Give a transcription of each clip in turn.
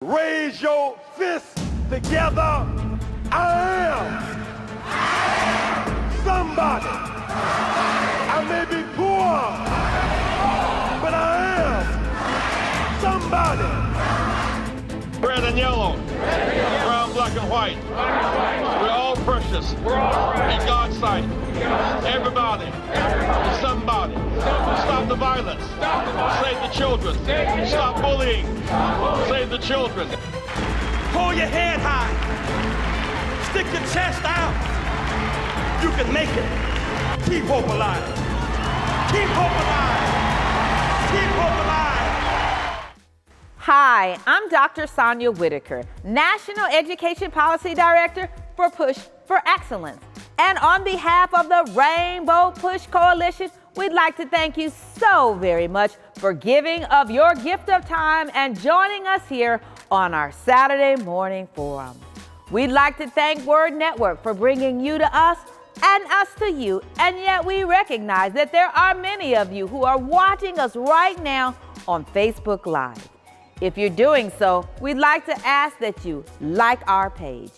Raise your fists together. I am somebody. I may be poor, but I am somebody. Red and yellow, brown, black, and white. We're all precious in God's sight. Everybody is somebody. Stop the violence. Save the children. Stop bullying. Save the children. Hold your head high. Stick your chest out. You can make it. Keep hope alive. Keep hope alive. Keep hope alive. Hi, I'm Dr. Sonia Whitaker, National Education Policy Director for Push for Excellence. And on behalf of the Rainbow Push Coalition, we'd like to thank you so very much for giving of your gift of time and joining us here on our Saturday morning forum. We'd like to thank Word Network for bringing you to us and us to you, and yet we recognize that there are many of you who are watching us right now on Facebook Live. If you're doing so, we'd like to ask that you like our page.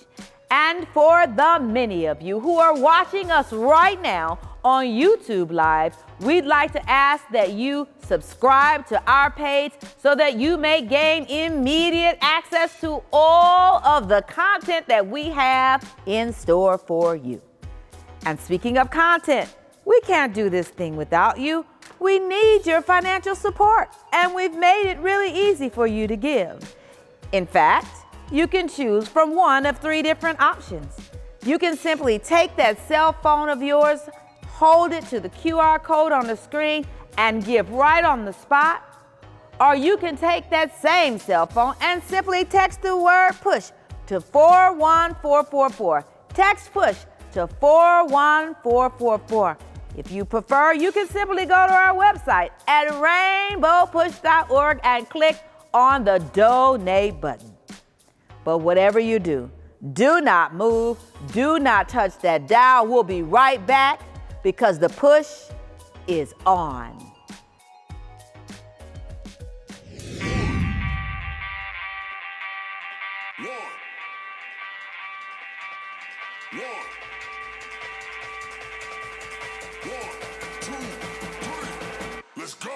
And for the many of you who are watching us right now on YouTube Live, we'd like to ask that you subscribe to our page so that you may gain immediate access to all of the content that we have in store for you. And speaking of content, we can't do this thing without you. We need your financial support, and we've made it really easy for you to give. In fact, you can choose from one of 3 different options. You can simply take that cell phone of yours, hold it to the QR code on the screen, and give right on the spot. Or you can take that same cell phone and simply text the word PUSH to 41444. Text PUSH to 41444. If you prefer, you can simply go to our website at rainbowpush.org and click on the donate button. But whatever you do not move, do not touch that dial. We'll be right back because the push is on. Let's go!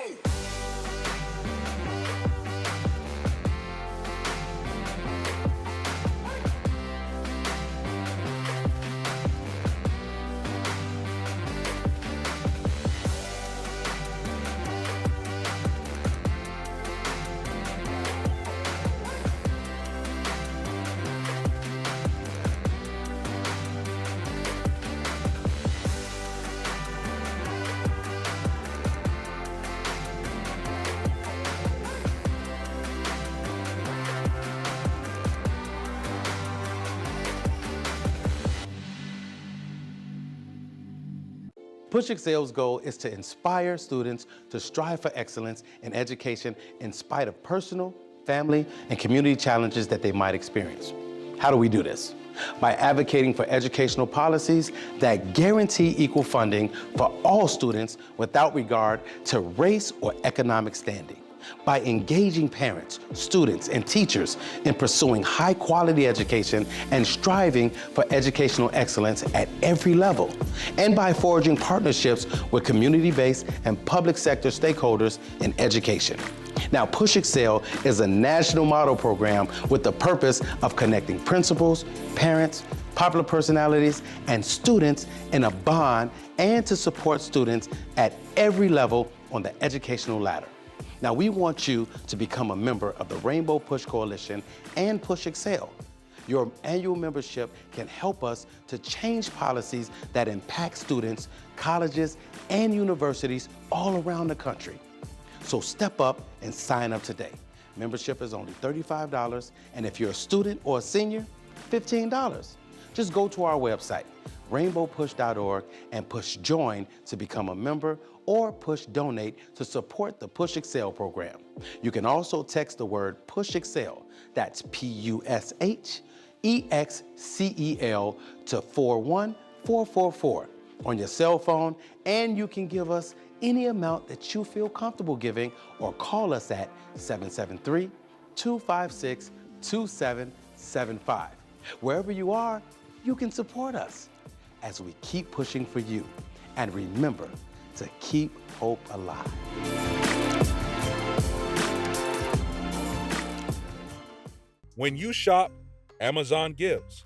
Push Excel's goal is to inspire students to strive for excellence in education in spite of personal, family, and community challenges that they might experience. How do we do this? By advocating for educational policies that guarantee equal funding for all students without regard to race or economic standing. By engaging parents, students, and teachers in pursuing high-quality education and striving for educational excellence at every level, and by forging partnerships with community-based and public sector stakeholders in education. Now, Push Excel is a national model program with the purpose of connecting principals, parents, popular personalities, and students in a bond and to support students at every level on the educational ladder. Now, we want you to become a member of the Rainbow Push Coalition and Push Excel. Your annual membership can help us to change policies that impact students, colleges, and universities all around the country. So step up and sign up today. Membership is only $35, and if you're a student or a senior, $15. Just go to our website, rainbowpush.org, and push join to become a member or push donate to support the Push Excel program. You can also text the word Push Excel, that's PUSHEXCEL, to 41444 on your cell phone, and you can give us any amount that you feel comfortable giving or call us at 773-256-2644. 2775. Wherever you are, you can support us as we keep pushing for you. And remember to keep hope alive. When you shop, Amazon gives.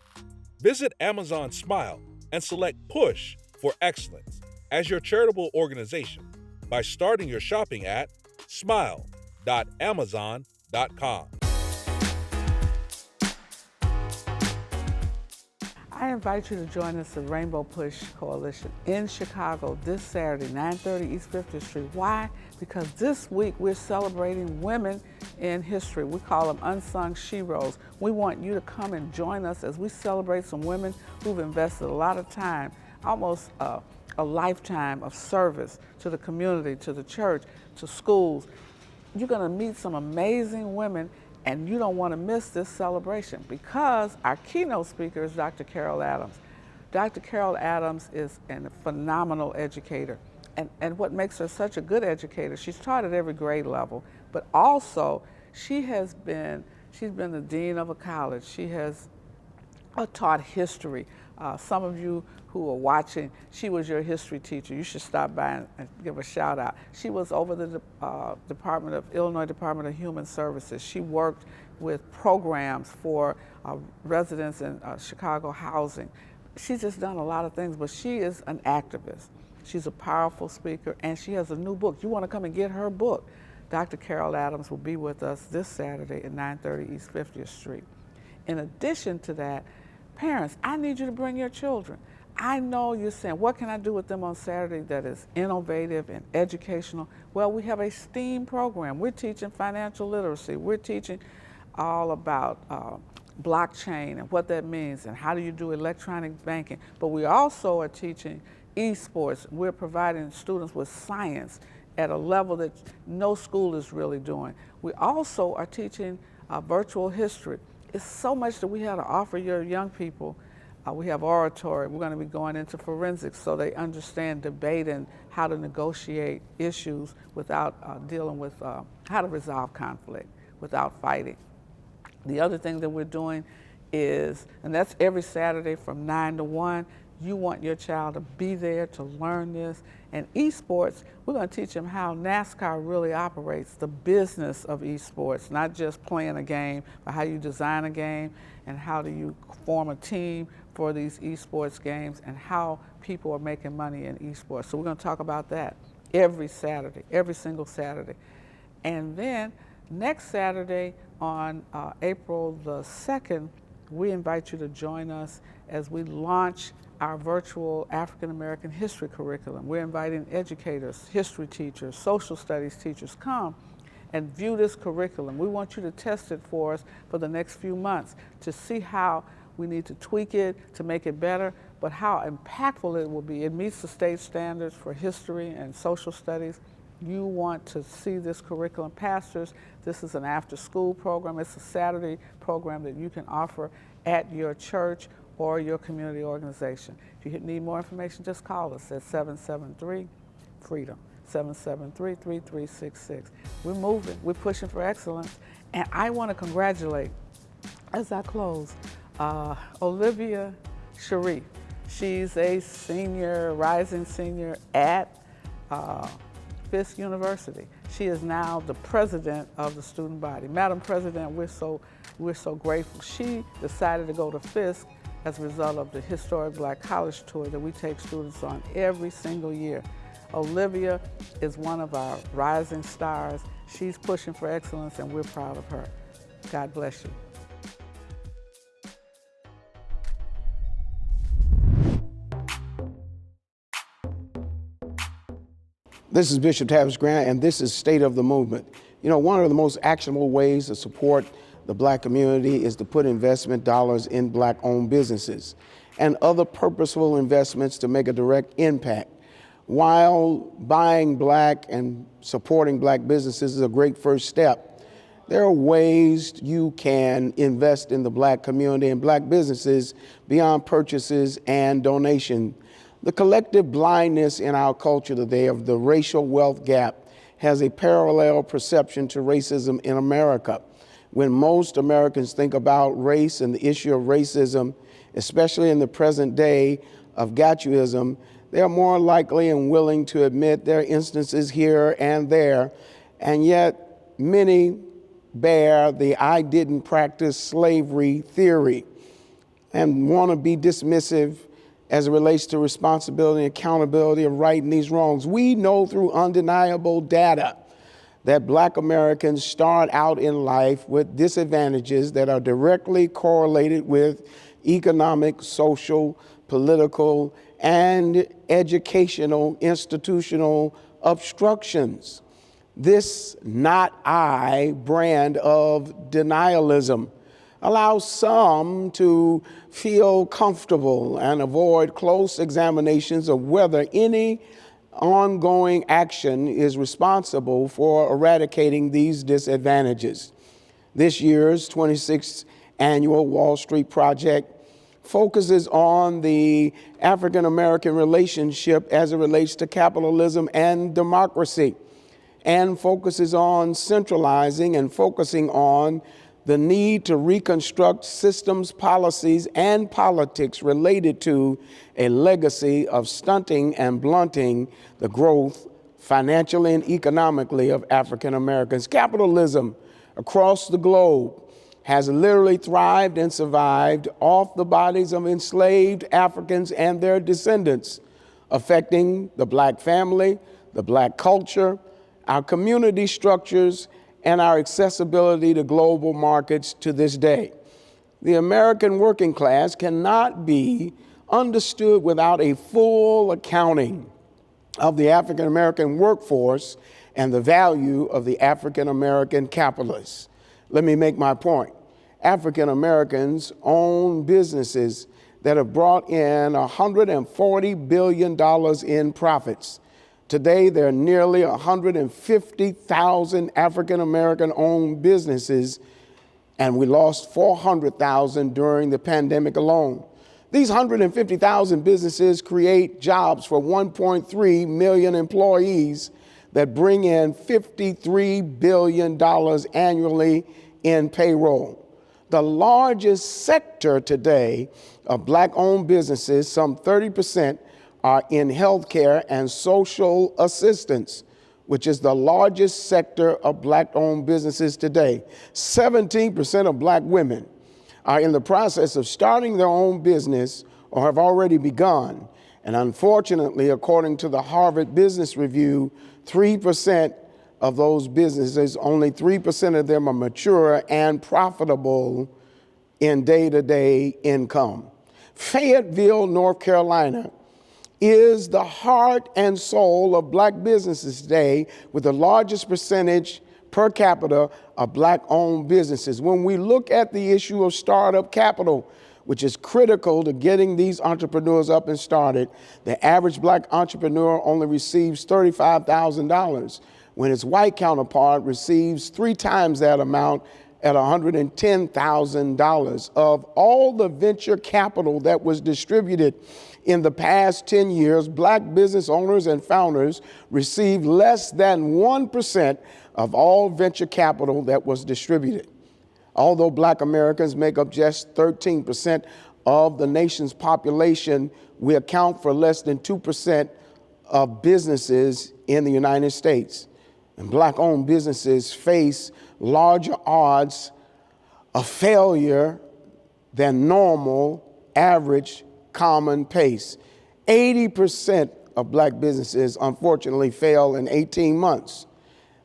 Visit Amazon Smile and select Push for Excellence as your charitable organization by starting your shopping at smile.amazon.com. I invite you to join us at Rainbow Push Coalition in Chicago this Saturday, 9:30 East 50th Street. Why? Because this week we're celebrating women in history. We call them unsung sheroes. We want you to come and join us as we celebrate some women who've invested a lot of time, almost a lifetime of service to the community, to the church, to schools. You're going to meet some amazing women, and you don't want to miss this celebration because our keynote speaker is Dr. Carol Adams. Dr. Carol Adams is a phenomenal educator. And what makes her such a good educator, she's taught at every grade level, but also she's been the dean of a college. She has taught history. Some of you who are watching, she was your history teacher. You should stop by and give a shout out. She was over the Illinois Department of Human Services. She worked with programs for residents in Chicago housing. She's just done a lot of things, but she is an activist. She's a powerful speaker, and she has a new book. You want to come and get her book. Dr. Carol Adams will be with us this Saturday at 9:30 East 50th Street. In addition to that, parents, I need you to bring your children. I know you're saying, what can I do with them on Saturday that is innovative and educational? Well, we have a STEAM program. We're teaching financial literacy. We're teaching all about blockchain and what that means and how do you do electronic banking. But we also are teaching esports. We're providing students with science at a level that no school is really doing. We also are teaching virtual history. It's so much that we have to offer your young people. We have oratory. We're going to be going into forensics so they understand debate and how to negotiate issues without dealing with how to resolve conflict without fighting. The other thing that we're doing is, and that's every Saturday from 9 to 1, you want your child to be there to learn this. And esports, we're going to teach them how NASCAR really operates, the business of esports, not just playing a game, but how you design a game and how do you form a team for these esports games and how people are making money in esports. So we're going to talk about that every Saturday, every single Saturday. And then next Saturday on April the 2nd, we invite you to join us as we launch our virtual African American history curriculum. We're inviting educators, history teachers, social studies teachers, come and view this curriculum. We want you to test it for us for the next few months to see how we need to tweak it to make it better, but how impactful it will be. It meets the state standards for history and social studies. You want to see this curriculum. Pastors, this is an after-school program. It's a Saturday program that you can offer at your church or your community organization. If you need more information, just call us at 773-FREEDOM, 773-3366. We're moving, we're pushing for excellence, and I want to congratulate, as I close, Olivia Sharif. She's a senior, rising senior at Fisk University. She is now the president of the student body. Madam President, we're so grateful. She decided to go to Fisk as a result of the Historic Black College Tour that we take students on every single year. Olivia is one of our rising stars. She's pushing for excellence, and we're proud of her. God bless you. This is Bishop Tavis Grant, and this is State of the Movement. You know, one of the most actionable ways to support the Black community is to put investment dollars in Black-owned businesses and other purposeful investments to make a direct impact. While buying Black and supporting Black businesses is a great first step, there are ways you can invest in the Black community and Black businesses beyond purchases and donation. The collective blindness in our culture today of the racial wealth gap has a parallel perception to racism in America. When most Americans think about race and the issue of racism, especially in the present day of Gotchaism, they are more likely and willing to admit there are instances here and there, and yet many bear the I didn't practice slavery theory and want to be dismissive as it relates to responsibility and accountability of righting these wrongs. We know through undeniable data that Black Americans start out in life with disadvantages that are directly correlated with economic, social, political, and educational institutional obstructions. This not I brand of denialism allows some to feel comfortable and avoid close examinations of whether any ongoing action is responsible for eradicating these disadvantages. This year's 26th annual Wall Street Project focuses on the African American relationship as it relates to capitalism and democracy, and focuses on centralizing and focusing on the need to reconstruct systems, policies, and politics related to a legacy of stunting and blunting the growth financially and economically of African Americans. Capitalism across the globe has literally thrived and survived off the bodies of enslaved Africans and their descendants, affecting the Black family, the Black culture, our community structures, and our accessibility to global markets to this day. The American working class cannot be understood without a full accounting of the African American workforce and the value of the African American capitalists. Let me make my point. African Americans own businesses that have brought in $140 billion in profits. Today, there are nearly 150,000 African American owned businesses, and we lost 400,000 during the pandemic alone. These 150,000 businesses create jobs for 1.3 million employees that bring in $53 billion annually in payroll. The largest sector today of Black-owned businesses, some 30%, are in healthcare and social assistance, which is the largest sector of Black-owned businesses today. 17% of Black women are in the process of starting their own business or have already begun. And unfortunately, according to the Harvard Business Review, 3% of those businesses, only 3% of them are mature and profitable in day-to-day income. Fayetteville, North Carolina, is the heart and soul of Black businesses today, with the largest percentage per capita of Black-owned businesses. When we look at the issue of startup capital, which is critical to getting these entrepreneurs up and started, the average Black entrepreneur only receives $35,000, when his white counterpart receives 3 times that amount at $110,000. Of all the venture capital that was distributed in the past 10 years, Black business owners and founders received less than 1% of all venture capital that was distributed. Although Black Americans make up just 13% of the nation's population, we account for less than 2% of businesses in the United States. And Black-owned businesses face larger odds of failure than normal, average, common pace. 80% of Black businesses, unfortunately, fail in 18 months.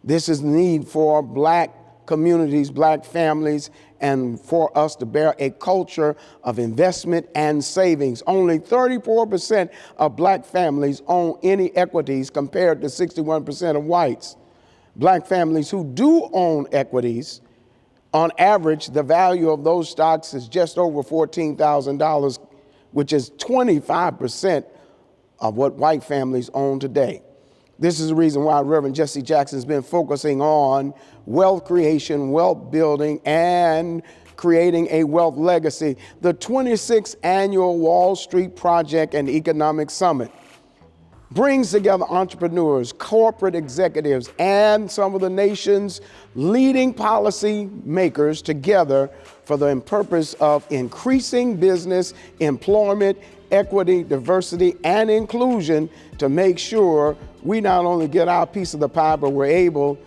This is the need for Black communities, Black families, and for us to bear a culture of investment and savings. Only 34% of Black families own any equities compared to 61% of whites. Black families who do own equities, on average, the value of those stocks is just over $14,000, which is 25% of what white families own today. This is the reason why Reverend Jesse Jackson has been focusing on wealth creation, wealth building, and creating a wealth legacy. The 26th annual Wall Street Project and Economic Summit, brings together entrepreneurs, corporate executives, and some of the nation's leading policy makers together for the purpose of increasing business, employment, equity, diversity, and inclusion to make sure we not only get our piece of the pie, but we're able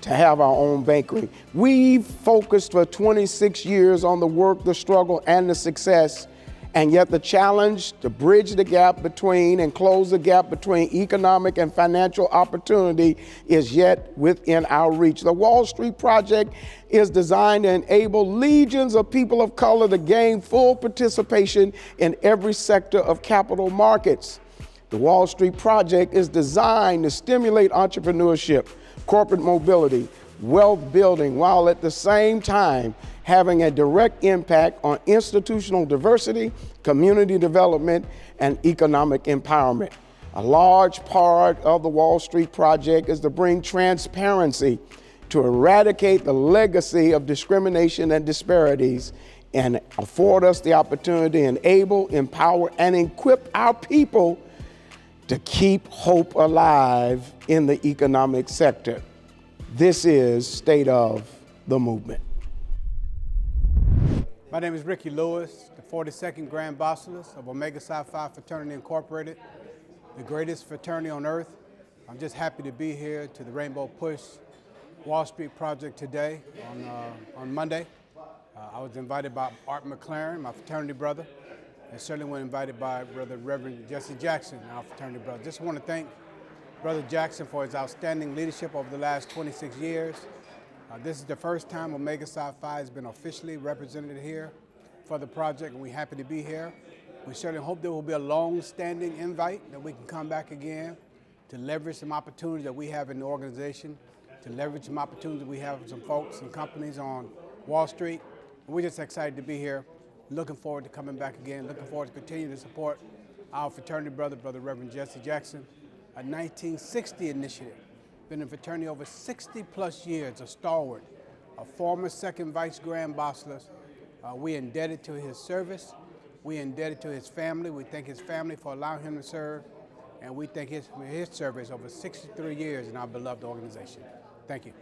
to have our own bakery. We've focused for 26 years on the work, the struggle, and the success, and yet the challenge to bridge the gap between and close the gap between economic and financial opportunity is yet within our reach. The Wall Street Project is designed to enable legions of people of color to gain full participation in every sector of capital markets. The Wall Street Project is designed to stimulate entrepreneurship, corporate mobility, wealth building, while at the same time having a direct impact on institutional diversity, community development, and economic empowerment. A large part of the Wall Street Project is to bring transparency to eradicate the legacy of discrimination and disparities and afford us the opportunity to enable, empower, and equip our people to keep hope alive in the economic sector. This is State of the Movement. My name is Ricky Lewis, the 42nd Grand Basileus of Omega Psi Phi Fraternity Incorporated, the greatest fraternity on earth. I'm just happy to be here to the Rainbow Push Wall Street Project today on Monday. I was invited by Art McLaren, my fraternity brother, and certainly was invited by Brother Reverend Jesse Jackson, our fraternity brother. Just want to thank Brother Jackson for his outstanding leadership over the last 26 years. This is the first time Omega Psi Phi has been officially represented here for the project, and we're happy to be here. We certainly hope there will be a long-standing invite that we can come back again to leverage some opportunities that we have in the organization, to leverage some opportunities we have with some folks and companies on Wall Street. And we're just excited to be here, looking forward to coming back again, looking forward to continuing to support our fraternity brother, Brother Reverend Jesse Jackson, a 1960 initiative. Been in fraternity over 60 plus years, a stalwart, a former second vice grand basileus. We're indebted to his service. We're indebted to his family. We thank his family for allowing him to serve. And we thank his service over 63 years in our beloved organization. Thank you.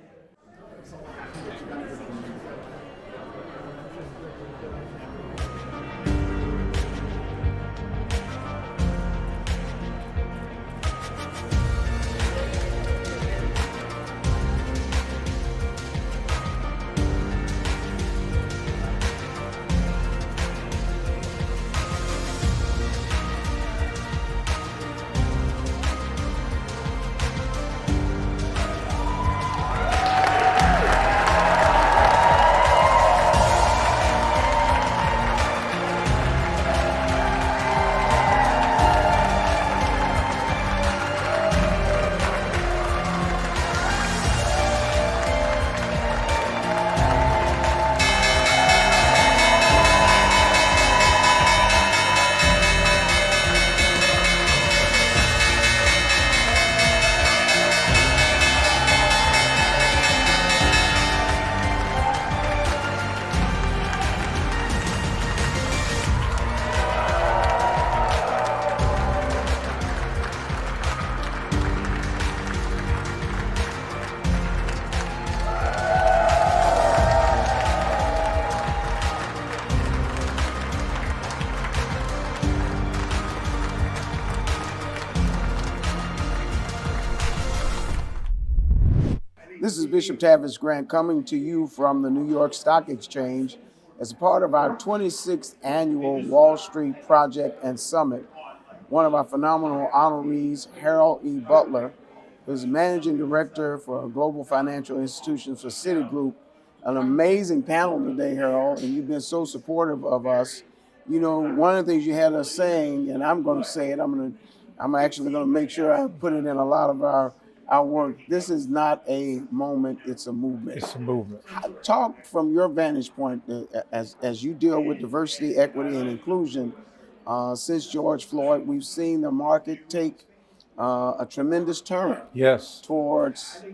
This is Bishop Tavis Grant coming to you from the New York Stock Exchange as a part of our 26th annual Wall Street Project and Summit. One of our phenomenal honorees, Harold E. Butler, who's Managing Director for Global Financial Institutions for Citigroup. An amazing panel today, Harold, and you've been so supportive of us. You know, one of the things you had us saying, and I'm going to say it, I'm actually going to make sure I put it in a lot of our work. This is not a moment, it's a movement. It's a movement. Talk from your vantage point as you deal with diversity, equity, and inclusion. Since George Floyd, we've seen the market take a tremendous turn towards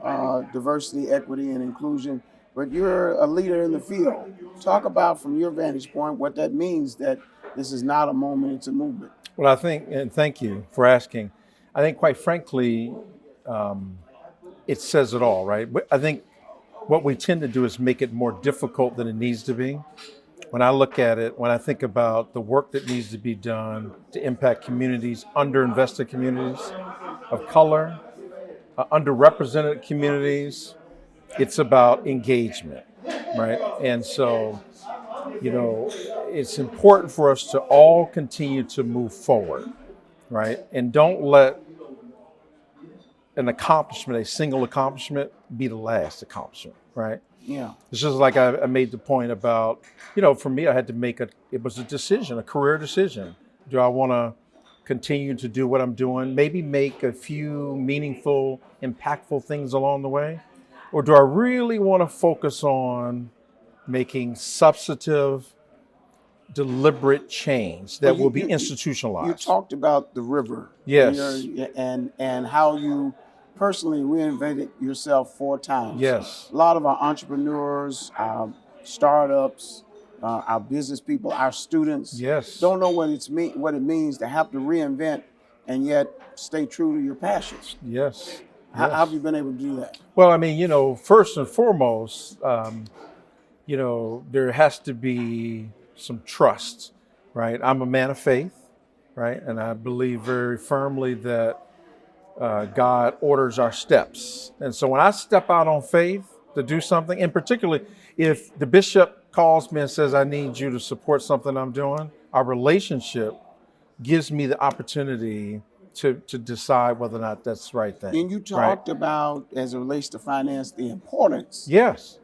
diversity, equity, and inclusion. But you're a leader in the field. Talk about, from your vantage point, what that means, that this is not a moment, it's a movement. Well, I think, and thank you for asking, I think, quite frankly, it says it all, right? I think what we tend to do is make it more difficult than it needs to be. When I look at it, when I think about the work that needs to be done to impact communities, underinvested communities of color, underrepresented communities, it's about engagement, right? And so, you know, it's important for us to all continue to move forward, right? And don't let an accomplishment, a single accomplishment, be the last accomplishment, right? Yeah. It's just like I made the point about, you know, for me, I had to make it was a decision, a career decision. Do I want to continue to do what I'm doing? Maybe make a few meaningful, impactful things along the way? Or do I really want to focus on making substantive, deliberate change that will be institutionalized? You talked about the river. Yes. And how you personally reinvented yourself 4 times. Yes. A lot of our entrepreneurs, our startups, our business people, our students don't know what it means to have to reinvent and yet stay true to your passions. Yes. How have you been able to do that? Well, I mean, you know, first and foremost, you know, there has to be some trust, right? I'm a man of faith, right? And I believe very firmly that God orders our steps. And so when I step out on faith to do something, and particularly if the bishop calls me and says, I need you to support something I'm doing, our relationship gives me the opportunity to decide whether or not that's the right thing. And you talked about, as it relates to finance, the importance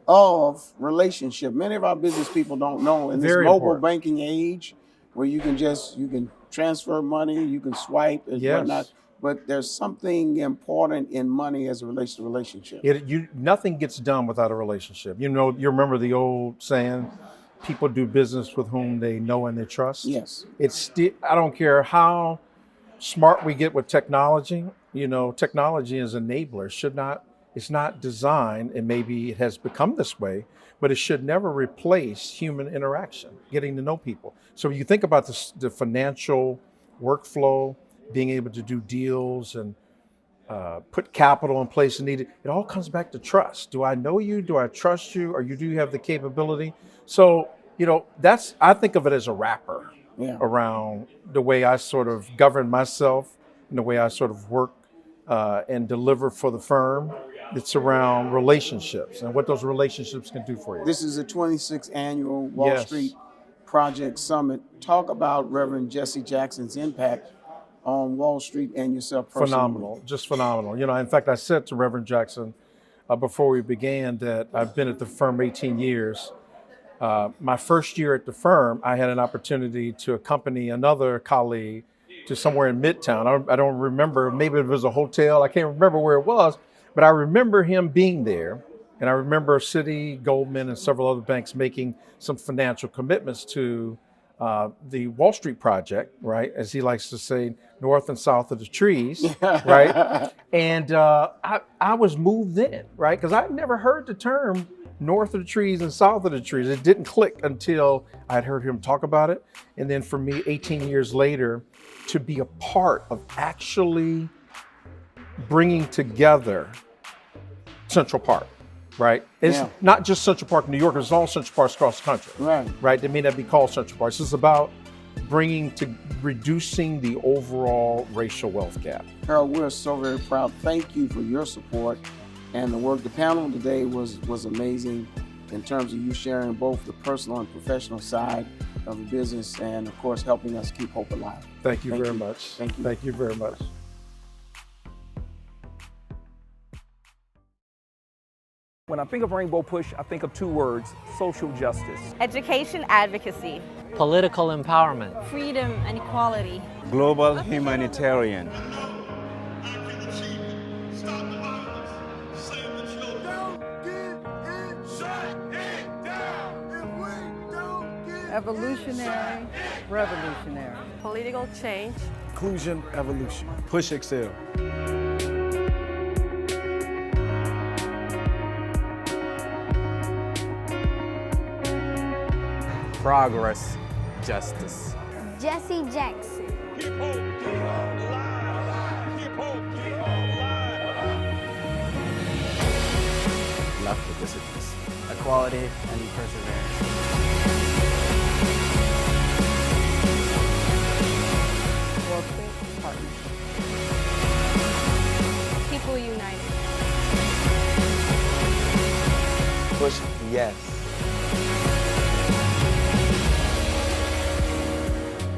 of relationship. Many of our business people don't know in this mobile banking age where you can transfer money, you can swipe and whatnot. But there's something important in money as it relates to relationship. Nothing gets done without a relationship. You know, you remember the old saying, people do business with whom they know and they trust? Yes. I don't care how smart we get with technology. You know, technology is an enabler. It's not designed, and maybe it has become this way, but it should never replace human interaction, getting to know people. So when you think about the financial workflow, being able to do deals and put capital in place and needed, it all comes back to trust. Do I know you? Do I trust you? Or do you have the capability? So, you know, I think of it as a wrapper around the way I sort of govern myself and the way I sort of work and deliver for the firm. It's around relationships and what those relationships can do for you. This is the 26th annual Wall Street Project Summit. Talk about Reverend Jesse Jackson's impact on Wall Street and yourself personally. Phenomenal, just phenomenal. You know, in fact, I said to Reverend Jackson before we began that I've been at the firm 18 years. My first year at the firm, I had an opportunity to accompany another colleague to somewhere in Midtown. I don't remember, maybe it was a hotel, I can't remember where it was, but I remember him being there. And I remember Citi, Goldman, and several other banks making some financial commitments to the Wall Street Project, right? As he likes to say, north and south of the trees, right? And I was moved in, right? Because I'd never heard the term north of the trees and south of the trees. It didn't click until I'd heard him talk about it. And then for me, 18 years later, to be a part of actually bringing together Central Park, right? It's not just Central Park, New York, it's all Central Parks across the country, right? They may not be called Central Parks. It's about reducing the overall racial wealth gap. Harold, we're so very proud. Thank you for your support and the work. The panel today was amazing in terms of you sharing both the personal and professional side of the business and, of course, helping us keep hope alive. Thank you very much. Thank you. Thank you very much. When I think of Rainbow Push, I think of 2 words: social justice. Education advocacy. Political empowerment. Freedom and equality. Global humanitarian. Evolutionary, revolutionary. Political change. Inclusion, evolution. Push Excel. Progress, justice. Jesse Jackson. Keep hope alive. Keep hope left with disciplines. Equality and perseverance. Corporate partnership. People united. Push yes.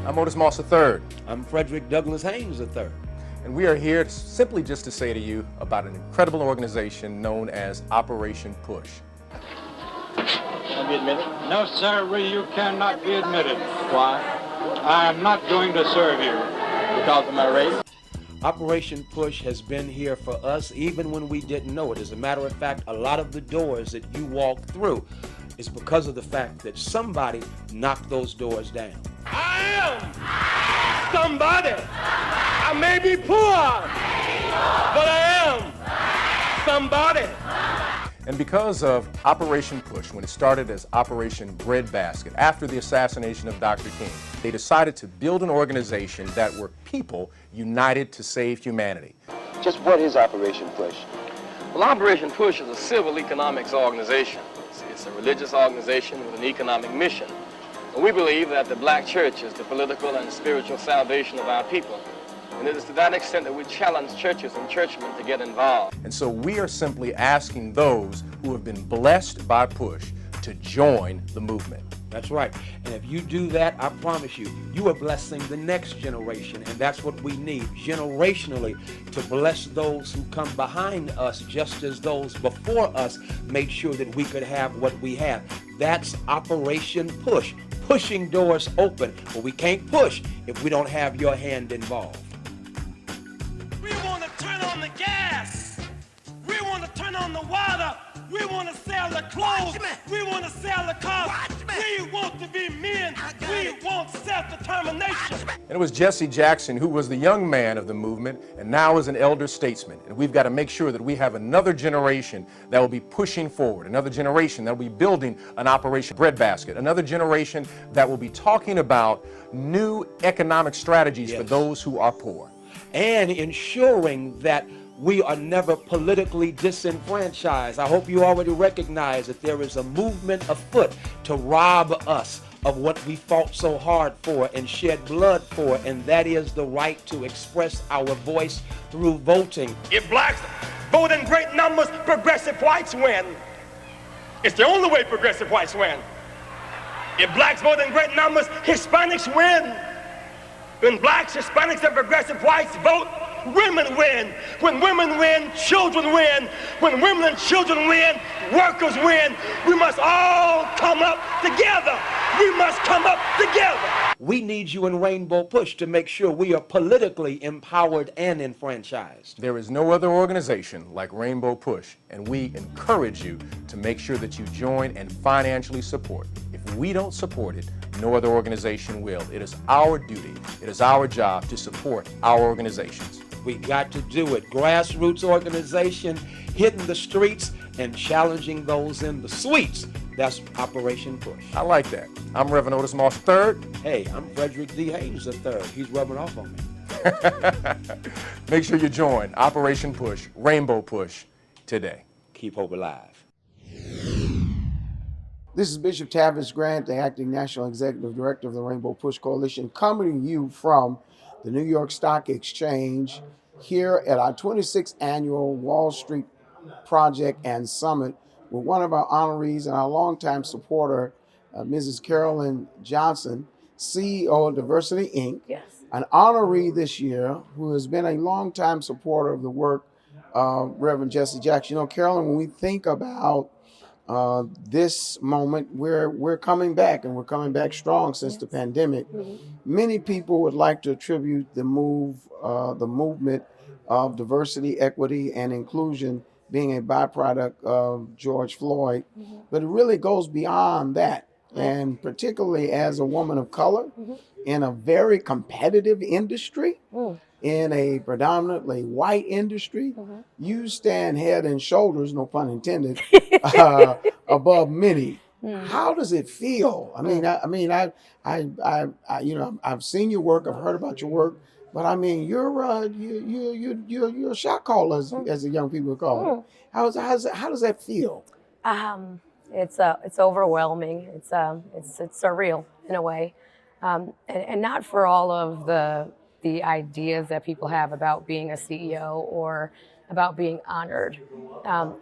I'm Otis Moss III. I'm Frederick Douglass Haynes III. And we are here simply just to say to you about an incredible organization known as Operation Push. Can I be admitted? No, sir, you cannot be admitted. Why? I am not going to serve you. Because of my race? Operation Push has been here for us even when we didn't know it. As a matter of fact, a lot of the doors that you walk through is because of the fact that somebody knocked those doors down. I am somebody. I may be poor, but I am somebody. And because of Operation Push, when it started as Operation Breadbasket, after the assassination of Dr. King, they decided to build an organization that were people united to save humanity. Just what is Operation Push? Well, Operation Push is a civil economics organization. It's a religious organization with an economic mission. And we believe that the black church is the political and spiritual salvation of our people. And it is to that extent that we challenge churches and churchmen to get involved. And so we are simply asking those who have been blessed by Push to join the movement. That's right. And if you do that, I promise you, you are blessing the next generation. And that's what we need, generationally, to bless those who come behind us, just as those before us made sure that we could have what we have. That's Operation Push, pushing doors open. But we can't push if we don't have your hand involved. We want to turn on the gas. We want to turn on the water. We want to sell the clothes. We want to sell the cars. We want to be men. We want self-determination. And it was Jesse Jackson who was the young man of the movement and now is an elder statesman. And we've got to make sure that we have another generation that will be pushing forward, another generation that will be building an Operation Breadbasket, another generation that will be talking about new economic strategies for those who are poor. And ensuring that we are never politically disenfranchised. I hope you already recognize that there is a movement afoot to rob us of what we fought so hard for and shed blood for, and that is the right to express our voice through voting. If blacks vote in great numbers, progressive whites win. It's the only way progressive whites win. If blacks vote in great numbers, Hispanics win. When blacks, Hispanics, and progressive whites vote, women win. When women win, children win. When women and children win, workers win. We must all come up together. We must come up together. We need you in Rainbow Push to make sure we are politically empowered and enfranchised. There is no other organization like Rainbow Push, and we encourage you to make sure that you join and financially support. If we don't support it, no other organization will. It is our duty, it is our job to support our organizations. We got to do it. Grassroots organization, hitting the streets and challenging those in the suites. That's Operation Push. I like that. I'm Reverend Otis Moss III. Hey, I'm Frederick D. Haynes III. He's rubbing off on me. Make sure you join Operation Push, Rainbow Push, today. Keep hope alive. This is Bishop Tavis Grant, the Acting National Executive Director of the Rainbow Push Coalition, coming to you from the New York Stock Exchange here at our 26th annual Wall Street Project and Summit with one of our honorees and our longtime supporter, Mrs. Carolyn Johnson, CEO of Diversity, Inc., an honoree this year who has been a longtime supporter of the work of Reverend Jesse Jackson. You know, Carolyn, when we think about this moment, we're coming back, and we're coming back strong since the pandemic. Many people would like to attribute the movement of diversity, equity, and inclusion being a byproduct of George Floyd, but it really goes beyond that. And particularly as a woman of color in a very competitive industry, in a predominantly white industry, you stand head and shoulders, no pun intended, above many. How does it feel? I've seen your work, I've heard about your work, but I mean, you're a shot caller, as the young people call it. How does that feel? It's overwhelming. It's surreal in a way, and not for all of the ideas that people have about being a CEO or about being honored.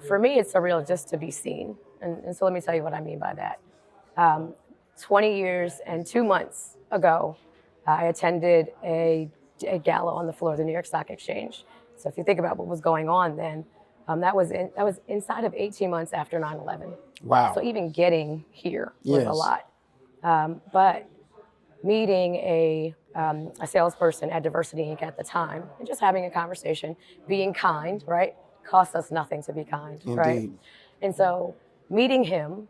For me, it's surreal just to be seen, and so let me tell you what I mean by that. 20 years and 2 months ago, I attended a gala on the floor of the New York Stock Exchange. So if you think about what was going on then, that was inside of 18 months after 9/11. Wow. So even getting here was Yes. a lot. But meeting a salesperson at Diversity Inc. at the time and just having a conversation, being kind, right? Costs us nothing to be kind, right? Indeed. And so meeting him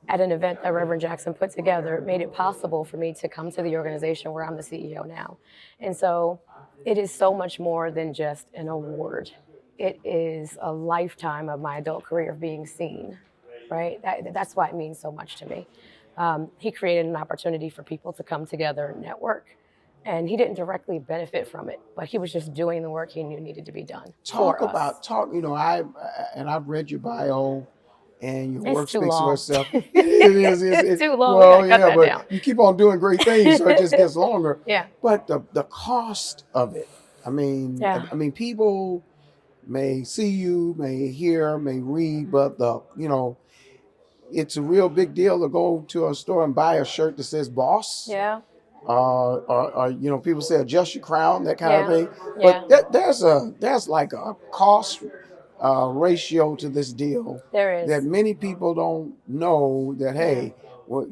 at an event that Reverend Jackson put together made it possible for me to come to the organization where I'm the CEO now. And so it is so much more than just an award. It is a lifetime of my adult career of being seen, right? That's why it means so much to me. He created an opportunity for people to come together and network. And he didn't directly benefit from it, but he was just doing the work he knew needed to be done. Talk for us. about, you know, I've read your bio and your It's work too speaks for long. itself. It's too long. Well, We gotta cut that but down. you keep on doing great things, so it just gets longer. Yeah. But the cost of it, I mean, Yeah. people may see you, may hear, may read, but it's a real big deal to go to a store and buy a shirt that says boss. Yeah. Or people say adjust your crown, that kind of Yeah. thing. Yeah. But there's like a cost ratio to this deal. There is. That many people don't know that, hey, well,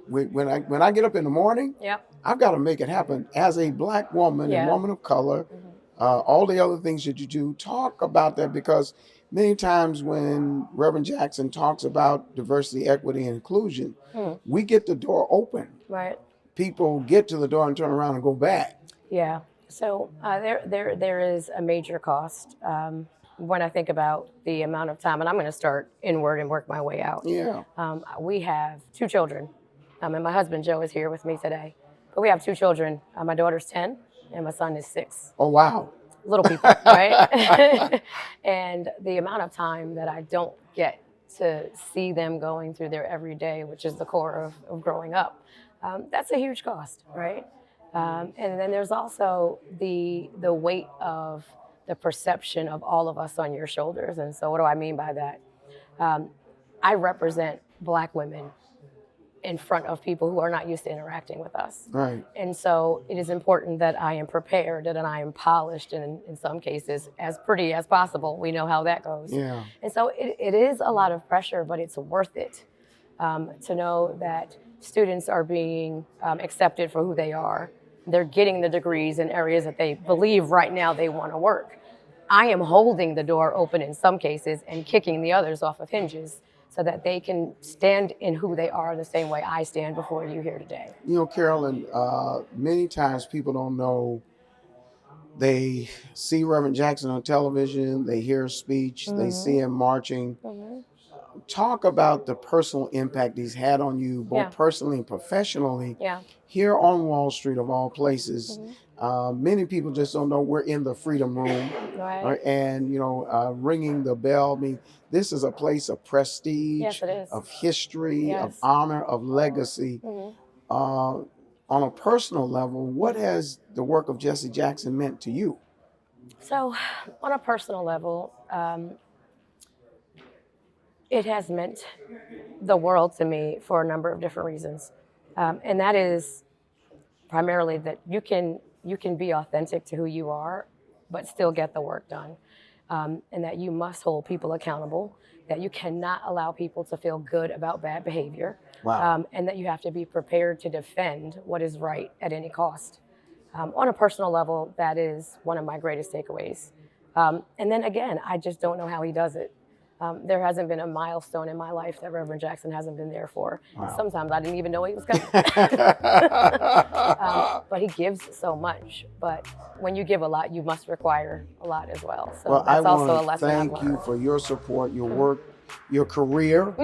when I get up in the morning, Yep. I've got to make it happen as a Black woman, Yeah. a woman of color, all the other things that you do. Talk about that, because many times when Reverend Jackson talks about diversity, equity, and inclusion, we get the door open. Right. People get to the door and turn around and go back. Yeah. So there is a major cost when I think about the amount of time, and I'm going to start inward and work my way out. Yeah. We have 2 children, and my husband Joe is here with me today. But we have 2 children. My daughter's 10, and my son is 6. Oh, wow. Little people, right? And the amount of time that I don't get to see them going through their everyday, which is the core of growing up, that's a huge cost, right? And then there's also the weight of the perception of all of us on your shoulders. And so what do I mean by that? I represent Black women in front of people who are not used to interacting with us. Right. And so it is important that I am prepared and I am polished, and in some cases as pretty as possible. We know how that goes. Yeah. And so it is a lot of pressure, but it's worth it to know that students are being accepted for who they are. They're getting the degrees in areas that they believe right now they want to work. I am holding the door open in some cases and kicking the others off of hinges so that they can stand in who they are the same way I stand before you here today. You know, Carolyn, many times people don't know. They see Reverend Jackson on television, they hear his speech, they see him marching. Talk about the personal impact he's had on you, both personally and professionally, here on Wall Street of all places. Many people just don't know we're in the Freedom Room, Right. and ringing the bell. I mean, this is a place of prestige, Yes, it is. of history, of Yes. honor, of legacy. On a personal level, what has the work of Jesse Jackson meant to you? So on a personal level, it has meant the world to me for a number of different reasons. And that is primarily that you can be authentic to who you are, but still get the work done. And that you must hold people accountable, that you cannot allow people to feel good about bad behavior. Wow. And that you have to be prepared to defend what is right at any cost. On a personal level, that is one of my greatest takeaways. And then again, I just don't know how he does it. There hasn't been a milestone in my life that Reverend Jackson hasn't been there for. Wow. Sometimes I didn't even know he was coming. But he gives so much. But when you give a lot, you must require a lot as well. So Well, that's I also a want to lesson I've thank learned. you for your support, your work, your career,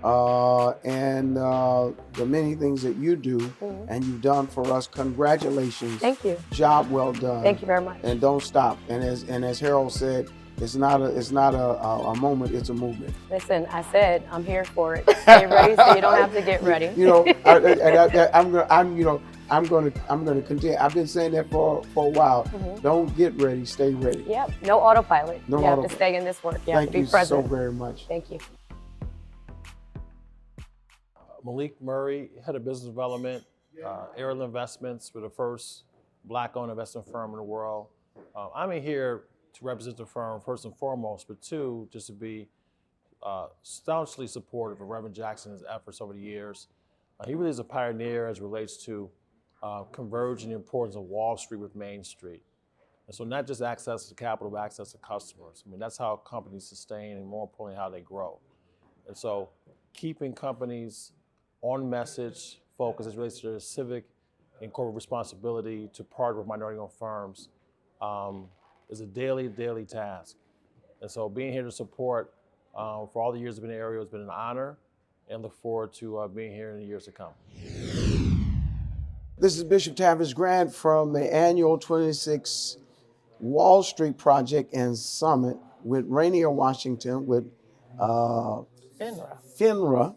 and the many things that you do and you've done for us. Congratulations. Thank you. Job well done. Thank you very much. And don't stop. And as Harold said, It's not a moment. It's a movement. Listen, I said I'm here for it. Stay ready, so you don't have to get ready. I'm going to continue. I've been saying that for a while. Don't get ready. Stay ready. Yep. No autopilot. No you have autopilot. to stay in this work. You Thank have to be you present. so very much. Thank you. Malik Murray, Head of Business Development, Ariel Investments. We're the first Black-owned investment firm in the world. I'm in here to represent the firm first and foremost, but two, just to be staunchly supportive of Reverend Jackson's efforts over the years. He really is a pioneer as it relates to converging the importance of Wall Street with Main Street. And so not just access to capital, but access to customers. I mean, that's how companies sustain and more importantly, how they grow. And so keeping companies on message, focus as it relates to their civic and corporate responsibility to partner with minority-owned firms is a daily task. And so being here to support for all the years I've been in the area has been an honor, and look forward to being here in the years to come. This is Bishop Tavis Grant from the annual 26th Wall Street Project and Summit with Rainier Washington, with FINRA.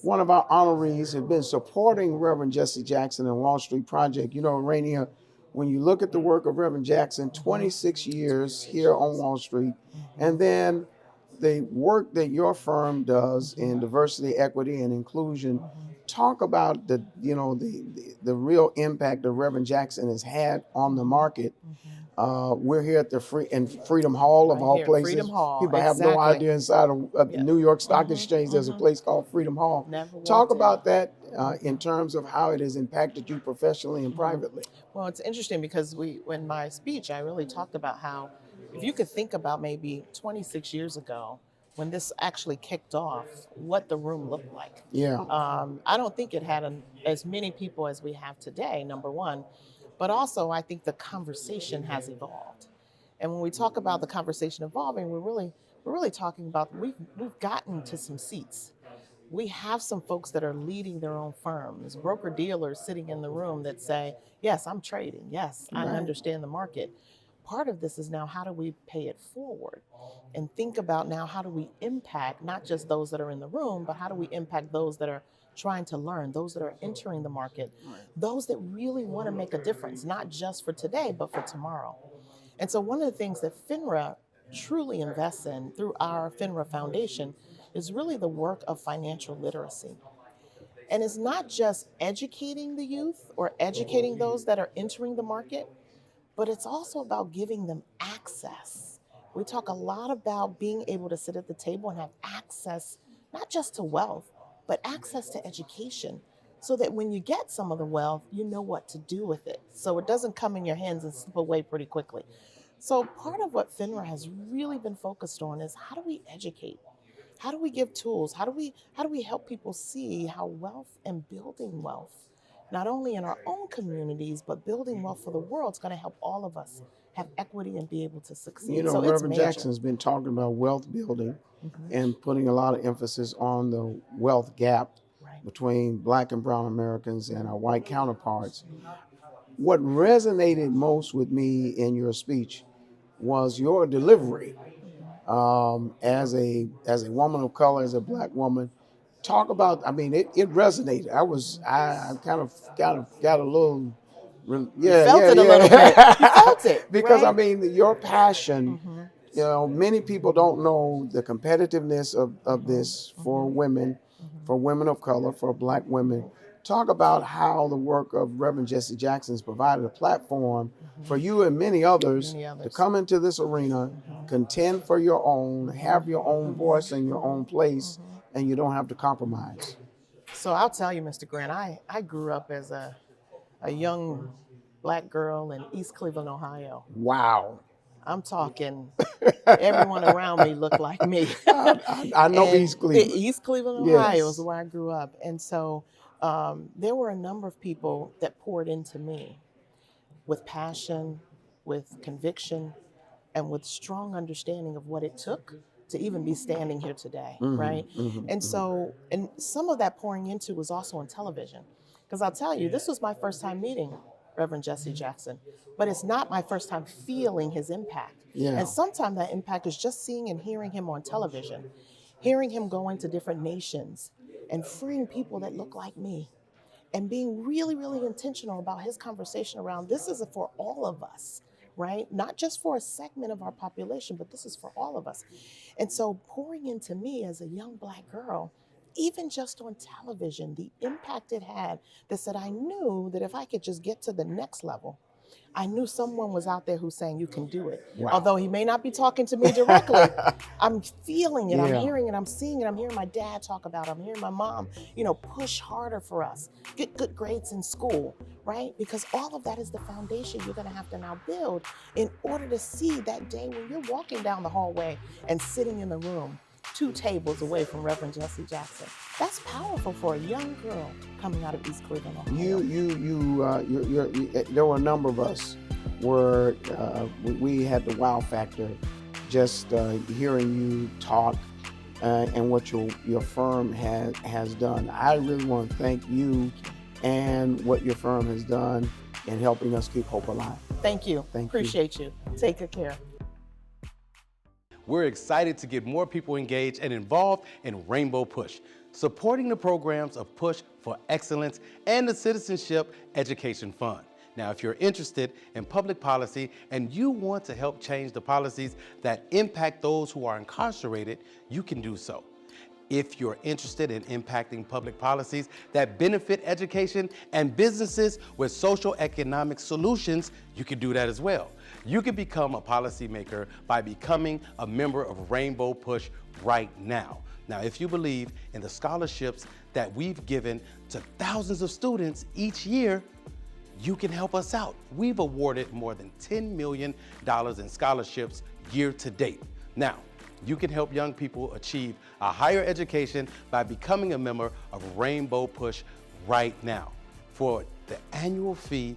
One of our honorees have been supporting Reverend Jesse Jackson and Wall Street Project. You know, Rainier, when you look at the work of Reverend Jackson, 26 years here on Wall Street, and then the work that your firm does in diversity, equity, and inclusion. Talk about the real impact that Reverend Jackson has had on the market. We're here at the Freedom Hall of all places. Freedom Hall. People have no idea inside of the New York Stock Exchange there's a place called Freedom Hall. Talk about that in terms of how it has impacted you professionally and privately. Well, it's interesting because in my speech, I really talked about how if you could think about maybe 26 years ago, when this actually kicked off, what the room looked like. Yeah. I don't think it had as many people as we have today, number one, but also I think the conversation has evolved. And when we talk about the conversation evolving, we're really talking about we've gotten to some seats. We have some folks that are leading their own firms, broker dealers sitting in the room that say, yes, I'm trading. Yes, I understand the market. Part of this is now how do we pay it forward and think about now how do we impact not just those that are in the room, but how do we impact those that are trying to learn, those that are entering the market, those that really want to make a difference, not just for today, but for tomorrow. And so one of the things that FINRA truly invests in through our FINRA Foundation is really the work of financial literacy. And it's not just educating the youth or educating those that are entering the market, but it's also about giving them access. We talk a lot about being able to sit at the table and have access, not just to wealth, but access to education, so that when you get some of the wealth, you know what to do with it. So it doesn't come in your hands and slip away pretty quickly. So part of what FINRA has really been focused on is how do we educate? How do we give tools? How do we help people see how wealth and building wealth, not only in our own communities, but building wealth for the world, is going to help all of us have equity and be able to succeed. You know, so Reverend Jackson's been talking about wealth building and putting a lot of emphasis on the wealth gap between Black and brown Americans and our white counterparts. What resonated most with me in your speech was your delivery as a woman of color, as a Black woman. Talk about, I mean, it resonated. I kind of got a little, You felt it a little bit. You felt it. Because right? I mean, your passion, you know, many people don't know the competitiveness of this for women, for women of color, for Black women. Talk about how the work of Reverend Jesse Jackson has provided a platform for you and many others to come into this arena, contend for your own, have your own voice and your own place, and you don't have to compromise. So I'll tell you, Mr. Grant, I grew up as a young Black girl in East Cleveland, Ohio. Wow. I'm talking, everyone around me looked like me. I know East Cleveland. East Cleveland, Ohio is where I grew up. And so there were a number of people that poured into me with passion, with conviction, and with strong understanding of what it took to even be standing here today, right? And so, and some of that pouring into was also on television. Because I'll tell you, this was my first time meeting Reverend Jesse Jackson, but it's not my first time feeling his impact. Yeah. And sometimes that impact is just seeing and hearing him on television, hearing him going to different nations and freeing people that look like me, and being really, really intentional about his conversation around this is for all of us, right? Not just for a segment of our population, but this is for all of us. And so pouring into me as a young Black girl, even just on television, the impact it had, that said I knew that if I could just get to the next level, I knew someone was out there who's saying you can do it. Wow. Although he may not be talking to me directly, I'm feeling it, Yeah. I'm hearing it, I'm seeing it, I'm hearing my dad talk about it, I'm hearing my mom, push harder for us, get good grades in school, right? Because all of that is the foundation you're gonna have to now build in order to see that day when you're walking down the hallway and sitting in the room 2 tables away from Reverend Jesse Jackson. That's powerful for a young girl coming out of East Cleveland, Ohio. There were a number of us where we had the wow factor just hearing you talk and what your firm has done. I really want to thank you and what your firm has done in helping us keep hope alive. Thank you. Appreciate you. Take good care. We're excited to get more people engaged and involved in Rainbow Push, supporting the programs of Push for Excellence and the Citizenship Education Fund. Now, if you're interested in public policy and you want to help change the policies that impact those who are incarcerated, you can do so. If you're interested in impacting public policies that benefit education and businesses with social economic solutions, you can do that as well. You can become a policymaker by becoming a member of Rainbow Push right now. Now, if you believe in the scholarships that we've given to thousands of students each year, you can help us out. We've awarded more than $10 million in scholarships year to date. Now, you can help young people achieve a higher education by becoming a member of Rainbow Push right now for the annual fee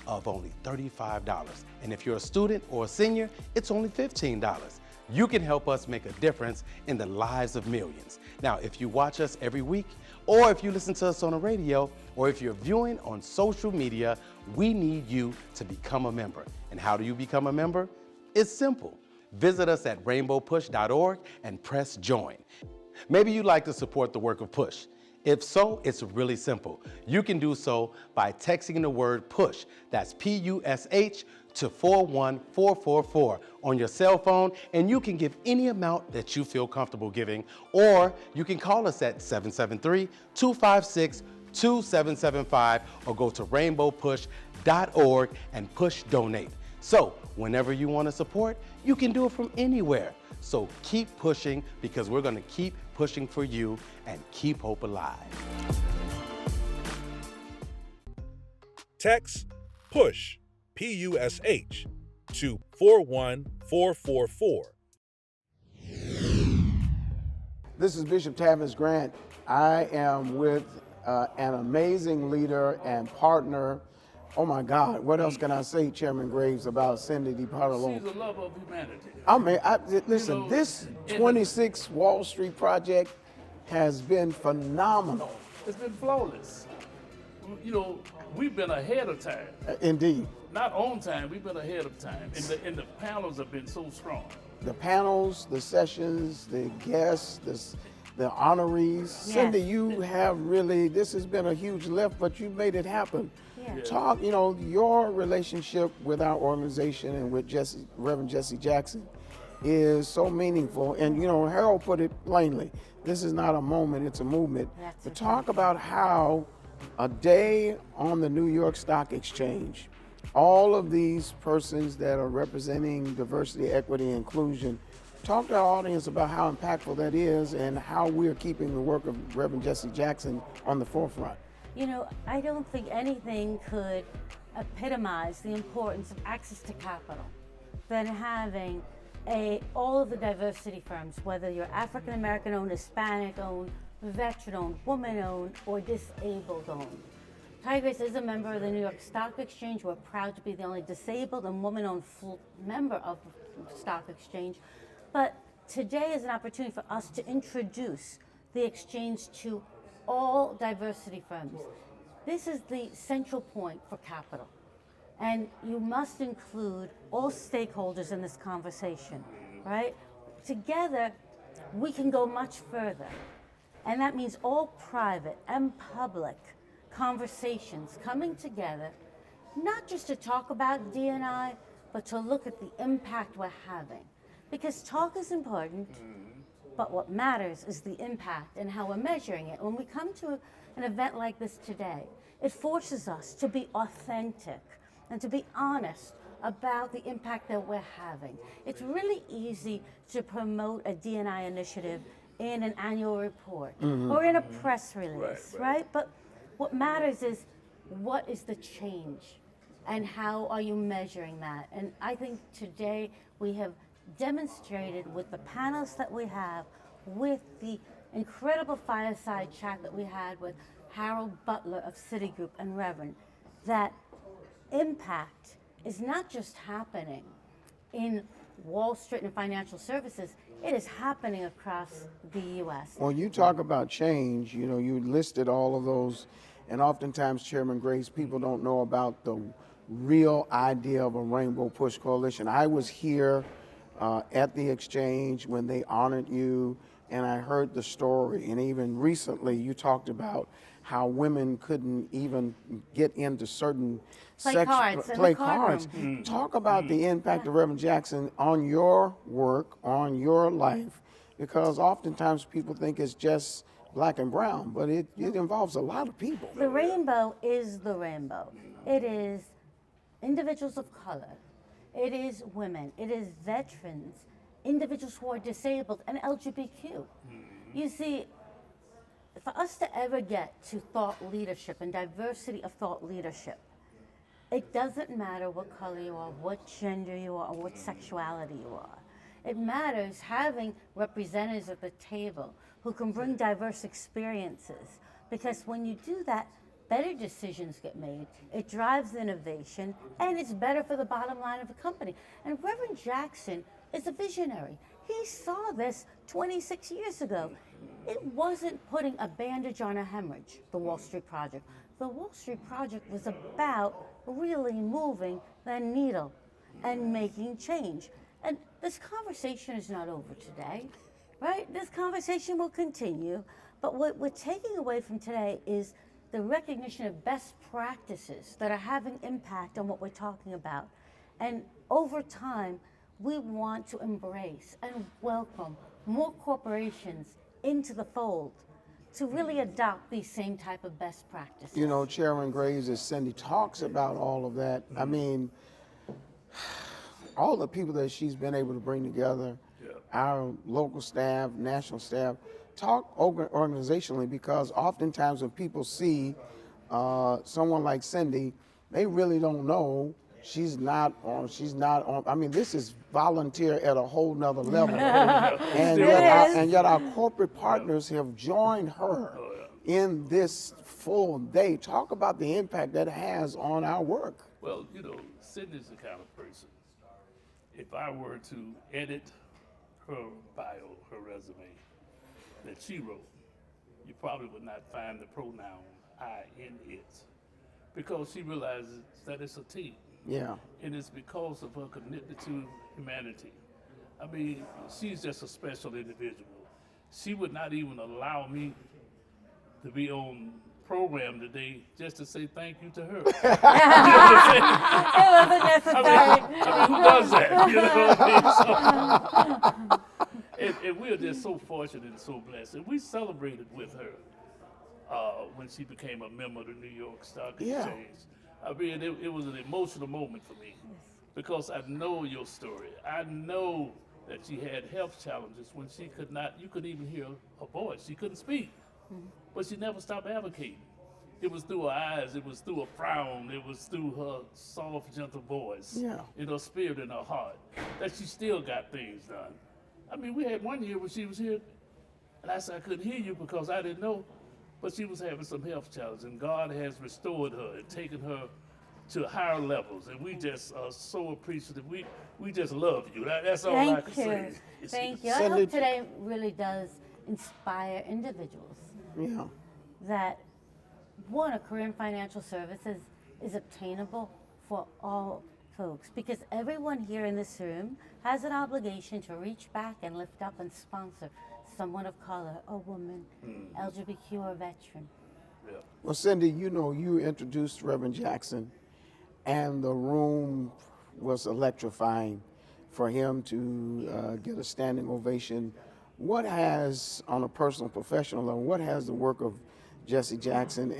of only $35. And if you're a student or a senior, it's only $15. You can help us make a difference in the lives of millions. Now, if you watch us every week, or if you listen to us on the radio, or if you're viewing on social media, we need you to become a member. And how do you become a member? It's simple. Visit us at rainbowpush.org and press join. Maybe you'd like to support the work of Push. If so, it's really simple. You can do so by texting the word PUSH, that's P-U-S-H, to 41444 on your cell phone, and you can give any amount that you feel comfortable giving, or you can call us at 773-256-2775 or go to rainbowpush.org and push donate. So whenever you want to support, you can do it from anywhere. So keep pushing, because we're going to keep pushing for you and keep hope alive. Text PUSH, P-U-S-H, to 41444. This is Bishop Tavis Grant. I am with an amazing leader and partner. Oh my God, what else can I say, Chairman Graves, about Cindy DiParolo? She's a lover of humanity. I mean, listen, this 26 Wall Street project has been phenomenal. It's been flawless. We've been ahead of time. Indeed. Not on time, we've been ahead of time. And the panels have been so strong. The panels, the sessions, the guests, the honorees. Yes. Cindy, you have really, this has been a huge lift, but you made it happen. Yeah. Talk, your relationship with our organization and with Reverend Jesse Jackson is so meaningful. And, Harold put it plainly, this is not a moment, it's a movement. But talk about how a day on the New York Stock Exchange, all of these persons that are representing diversity, equity, and inclusion, talk to our audience about how impactful that is and how we're keeping the work of Reverend Jesse Jackson on the forefront. I don't think anything could epitomize the importance of access to capital than having all of the diversity firms, whether you're African American owned, Hispanic owned, veteran owned, woman owned, or disabled owned. Tigress is a member of the New York Stock Exchange. We're proud to be the only disabled and woman owned full member of the Stock Exchange. But today is an opportunity for us to introduce the exchange to all diversity firms. This is the central point for capital. And you must include all stakeholders in this conversation, right? Together, we can go much further. And that means all private and public conversations coming together, not just to talk about D&I, but to look at the impact we're having. Because talk is important, but what matters is the impact and how we're measuring it. When we come to an event like this today, it forces us to be authentic and to be honest about the impact that we're having. It's really easy to promote a D&I initiative in an annual report or in a press release, right? But what matters is, what is the change and how are you measuring that? And I think today we have demonstrated with the panels that we have, with the incredible fireside chat that we had with Harold Butler of Citigroup and Reverend, that impact is not just happening in Wall Street and financial services, it is happening across the U.S. When you talk about change, you know, you listed all of those, and oftentimes, Chairman Grace, people don't know about the real idea of a Rainbow Push Coalition. I was here at the exchange when they honored you, and I heard the story, and even recently you talked about how women couldn't even get into certain Play cards. Talk about the impact of Reverend Jackson on your work, on your life, because oftentimes people think it's just black and brown, but it involves a lot of people. The rainbow is the rainbow. It is individuals of color. It is women. It is veterans, individuals who are disabled, and LGBTQ. You see, for us to ever get to thought leadership and diversity of thought leadership, it doesn't matter what color you are, what gender you are, or what sexuality you are. It matters having representatives at the table who can bring diverse experiences, because when you do that, better decisions get made, it drives innovation, and it's better for the bottom line of the company. And Reverend Jackson is a visionary. He saw this 26 years ago. It wasn't putting a bandage on a hemorrhage, the Wall Street Project. The Wall Street Project was about really moving the needle and making change. And this conversation is not over today, right? This conversation will continue, but what we're taking away from today is the recognition of best practices that are having impact on what we're talking about. And over time, we want to embrace and welcome more corporations into the fold to really adopt these same type of best practices. You know, Chairman Graves, as Cindy talks about all of that, I mean, all the people that she's been able to bring together, our local staff, national staff, talk organizationally, because oftentimes when people see someone like Cindy, they really don't know she's not on, I mean, this is volunteer at a whole nother level. and yet our corporate partners have joined her in this full day. Talk about the impact that it has on our work. Well, you know, Cindy's the kind of person, if I were to edit her bio, her resume that she wrote, you probably would not find the pronoun I in it, because she realizes that it's a team. Yeah. And it's because of her commitment to humanity. I mean, she's just a special individual. She would not even allow me to be on program today just to say thank you to her. It wasn't necessary. I mean, who does that? You know what I mean? So, and we're just so fortunate and so blessed. And we celebrated with her when she became a member of the New York Stock Exchange. I mean, it was an emotional moment for me, because I know your story. I know that she had health challenges when she could not, you couldn't even hear her voice. She couldn't speak, but she never stopped advocating. It was through her eyes, it was through a frown, it was through her soft, gentle voice, in her spirit and her heart, that she still got things done. I mean, we had one year when she was here, and I said I couldn't hear you because I didn't know, but she was having some health challenges, and God has restored her and taken her to higher levels, and we just are so appreciative. We just love you. That's all I can say. Thank you. I hope today really does inspire individuals that, one, a career in financial services is obtainable for all folks, because everyone here in this room has an obligation to reach back and lift up and sponsor someone of color, a woman, LGBTQ or veteran. Well, Cindy, you know, you introduced Reverend Jackson, and the room was electrifying for him to get a standing ovation. What has, on a personal, professional level, what has the work of Jesse Jackson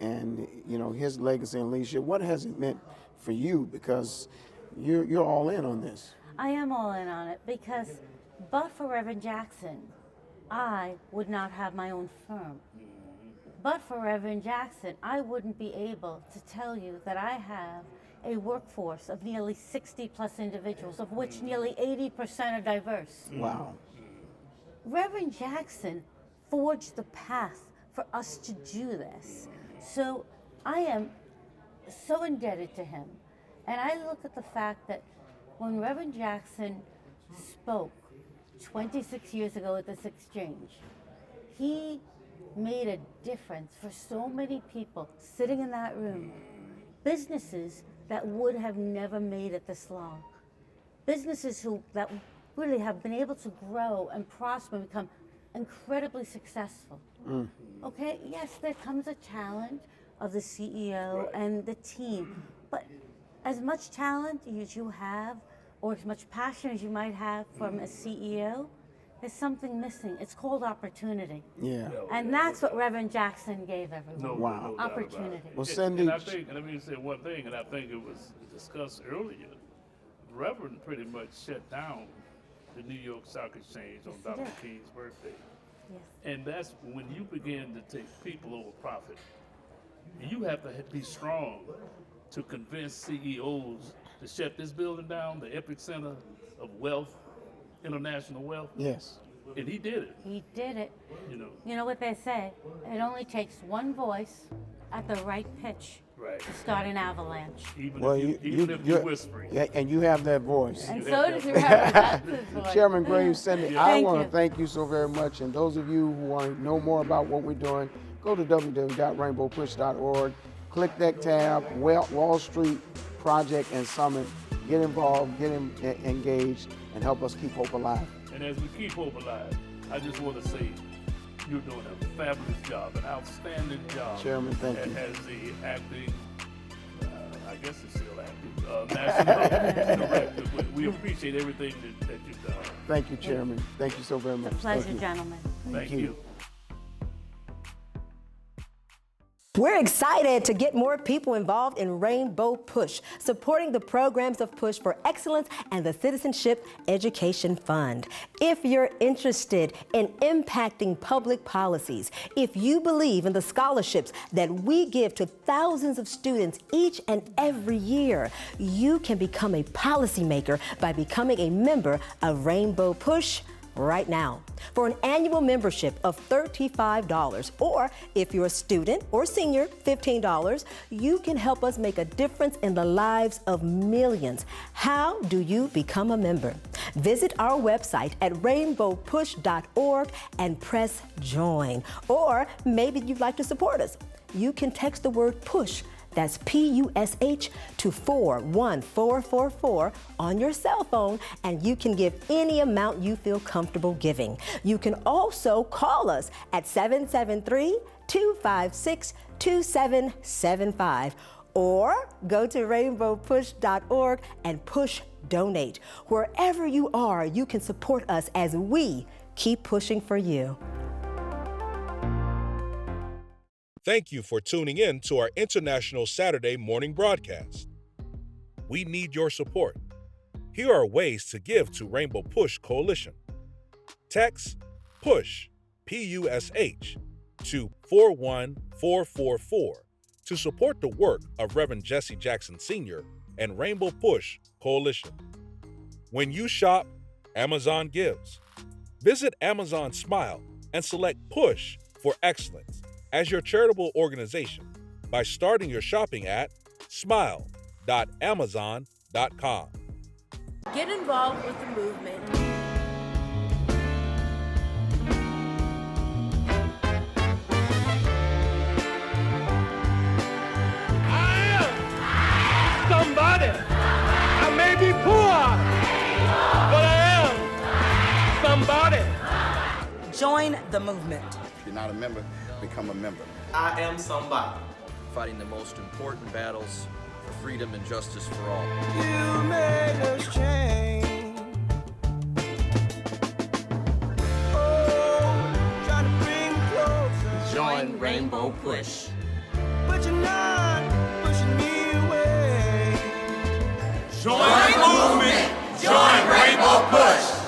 and you know, his legacy and leadership, what has it meant for you? Because you're all in on this. I am all in on it because, but for Reverend Jackson, I would not have my own firm. But for Reverend Jackson, I wouldn't be able to tell you that I have a workforce of nearly 60 plus individuals, of which nearly 80% are diverse. Wow. Reverend Jackson forged the path for us to do this. So I am so indebted to him. And I look at the fact that when Reverend Jackson spoke 26 years ago at this exchange, he made a difference for so many people sitting in that room. Businesses that would have never made it this long. Businesses that really have been able to grow and prosper and become incredibly successful. Okay, yes, there comes a challenge of the CEO and the team, but as much talent as you have, or as much passion as you might have from a CEO, there's something missing. It's called opportunity. Yeah. And that's what Reverend Jackson gave everyone. Wow. Opportunity. Well, Cindy, and let me say one thing, and I think it was discussed earlier. Reverend pretty much shut down the New York Stock Exchange on Dr. King's birthday. Yes. And that's when you begin to take people over profit. You have to be strong to convince CEOs to shut this building down, the epicenter of wealth, international wealth. Yes. And he did it. He did it. You know what they say, it only takes one voice at the right pitch to start an avalanche. Even if you're whispering. Yeah, and you have that voice. And so does Reverend Jackson's voice. Chairman Graves, Cindy, I Thank want you. to thank you so very much. And those of you who want to know more about what we're doing, go to www.rainbowpush.org. Click that tab, Wall Street Project and Summit. Get involved, get engaged, and help us keep hope alive. And as we keep hope alive, I just want to say you're doing a fabulous job, an outstanding job. Chairman, thank you. As the acting, I guess it's still acting, national director. We appreciate everything that you've done. Thank you, Chairman. Thank you so very much. It's a pleasure, Thank you. gentlemen. Thank you. We're excited to get more people involved in Rainbow Push, supporting the programs of Push for Excellence and the Citizenship Education Fund. If you're interested in impacting public policies, if you believe in the scholarships that we give to thousands of students each and every year, you can become a policymaker by becoming a member of Rainbow Push right now. For an annual membership of $35, or if you're a student or senior, $15, you can help us make a difference in the lives of millions. How do you become a member? Visit our website at rainbowpush.org and press join. Or maybe you'd like to support us. You can text the word PUSH, that's PUSH, to 41444 on your cell phone, and you can give any amount you feel comfortable giving. You can also call us at 773-256-2775, or go to rainbowpush.org and push donate. Wherever you are, you can support us as we keep pushing for you. Thank you for tuning in to our International Saturday morning broadcast. We need your support. Here are ways to give to Rainbow Push Coalition. Text PUSH, P-U-S-H, to 41444 to support the work of Reverend Jesse Jackson Sr. and Rainbow Push Coalition. When you shop, Amazon gives. Visit Amazon Smile and select Push for Excellence as your charitable organization by starting your shopping at smile.amazon.com. Get involved with the movement. Somebody. Join the movement. If you're not a member, become a member. I am somebody. Fighting the most important battles for freedom and justice for all. You made us change. Oh, trying to bring closer. Join Rainbow Push. But you're not pushing me away. Join the movement. Join Rainbow Push.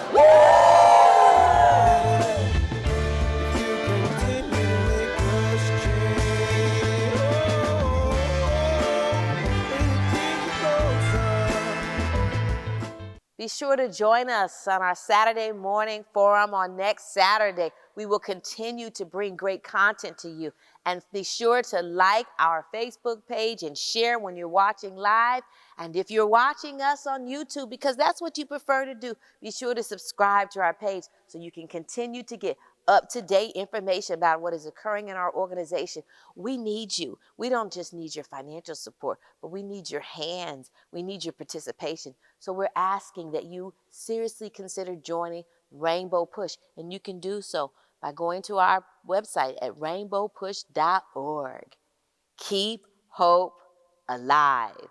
Be sure to join us on our Saturday morning forum on next Saturday. We will continue to bring great content to you. And be sure to like our Facebook page and share when you're watching live. And if you're watching us on YouTube, because that's what you prefer to do, be sure to subscribe to our page so you can continue to get up-to-date information about what is occurring in our organization. We need you. We don't just need your financial support, but we need your hands. We need your participation. So we're asking that you seriously consider joining Rainbow Push, and you can do so by going to our website at rainbowpush.org. Keep hope alive.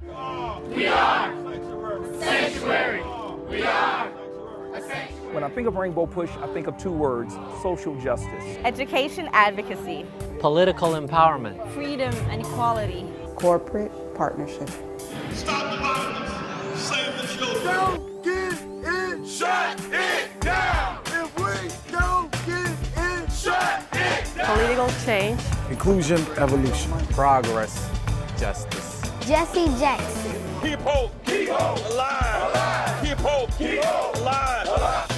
We are Sanctuary. We are a sanctuary. When I think of Rainbow Push, I think of two words: social justice. Education advocacy. Political empowerment. Freedom and equality. Corporate partnership. Stop the violence. Save the children. Don't get in. Shut it down. If we don't get in, shut it down. Political change. Inclusion, evolution. Progress. Justice. Jesse Jackson. Keep hope. Keep hope alive. Alive. Keep hope. Keep hope alive. Alive.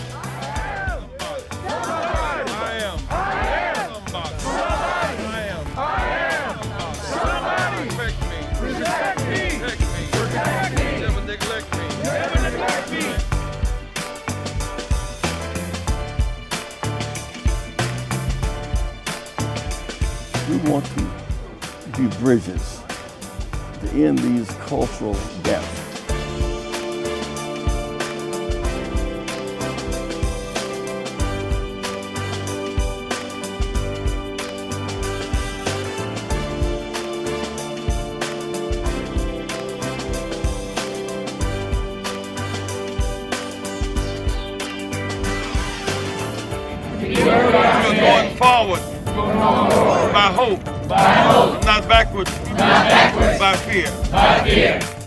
We want to be bridges to end these cultural gaps. Going forward. By hope. Not backwards. By fear.